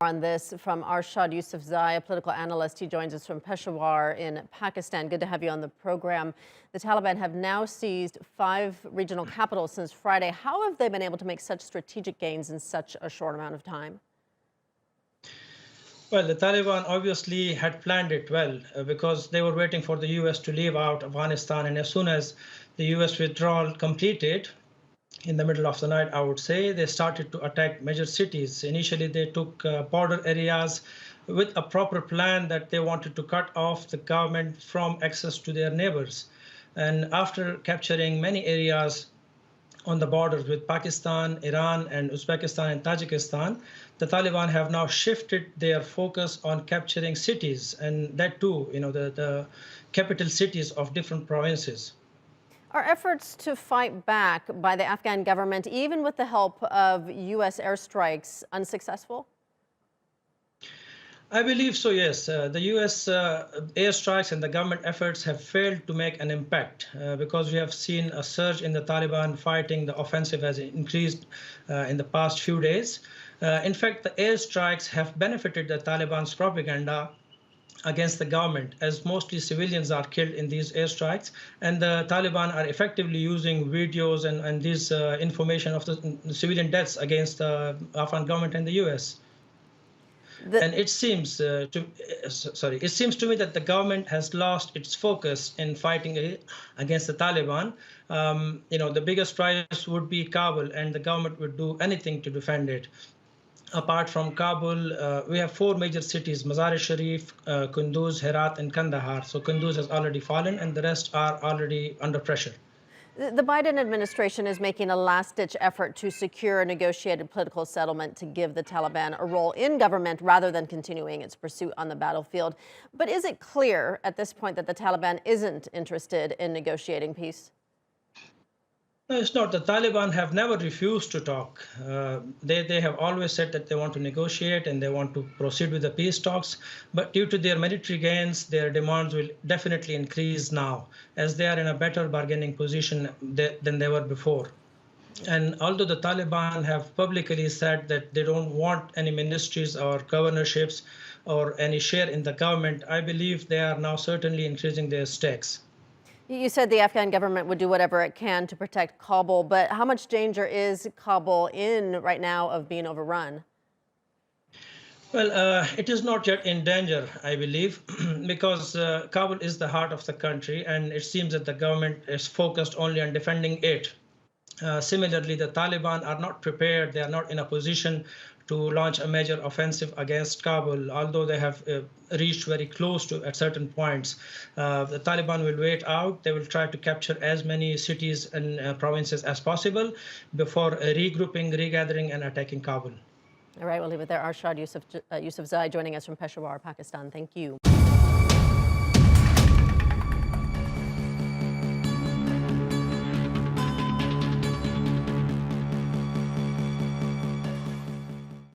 On this from Arshad Yousafzai, a political analyst. He joins us from Peshawar in Pakistan. Good to have you on the program. The Taliban have now seized 5 regional capitals since Friday. How have they been able to make such strategic gains in such a short amount of time? Well, the Taliban obviously had planned it well because they were waiting for the U.S. to leave out Afghanistan. And as soon as the U.S. withdrawal completed, in the middle of the night, I would say, they started to attack major cities. Initially, they took border areas with a proper plan that they wanted to cut off the government from access to their neighbors. And after capturing many areas on the borders with Pakistan, Iran, and Uzbekistan and Tajikistan, the Taliban have now shifted their focus on capturing cities, and that too, the capital cities of different provinces. Are efforts to fight back by the Afghan government, even with the help of U.S. airstrikes, unsuccessful? I believe so, yes. The U.S. Airstrikes and the government efforts have failed to make an impact because we have seen a surge in the Taliban fighting. The offensive has increased in the past few days. In fact, the airstrikes have benefited the Taliban's propaganda against the government, as mostly civilians are killed in these airstrikes, and the Taliban are effectively using videos and this information of the civilian deaths against the Afghan government and the U.S. And it seems it seems to me that the government has lost its focus in fighting against the Taliban. The biggest prize would be Kabul, and the government would do anything to defend it. Apart from Kabul, we have 4 major cities: Mazar-e-Sharif, Kunduz, Herat, and Kandahar. So Kunduz has already fallen, and the rest are already under pressure. The Biden administration is making a last-ditch effort to secure a negotiated political settlement to give the Taliban a role in government rather than continuing its pursuit on the battlefield. But is it clear at this point that the Taliban isn't interested in negotiating peace? No, it's not. The Taliban have never refused to talk. They have always said that they want to negotiate and they want to proceed with the peace talks. But due to their military gains, their demands will definitely increase now, as they are in a better bargaining position than they were before. And although the Taliban have publicly said that they don't want any ministries or governorships or any share in the government, I believe they are now certainly increasing their stakes. You said the Afghan government would do whatever it can to protect Kabul, but how much danger is Kabul in right now of being overrun? Well, it is not yet in danger, I believe, because Kabul is the heart of the country, and it seems that the government is focused only on defending it. Similarly, the Taliban are not prepared. They are not in a position to launch a major offensive against Kabul, although they have reached very close to at certain points. The Taliban will wait out. They will try to capture as many cities and provinces as possible before regrouping, regathering, and attacking Kabul. All right, we'll leave it there. Arshad Yousafzai joining us from Peshawar, Pakistan. Thank you.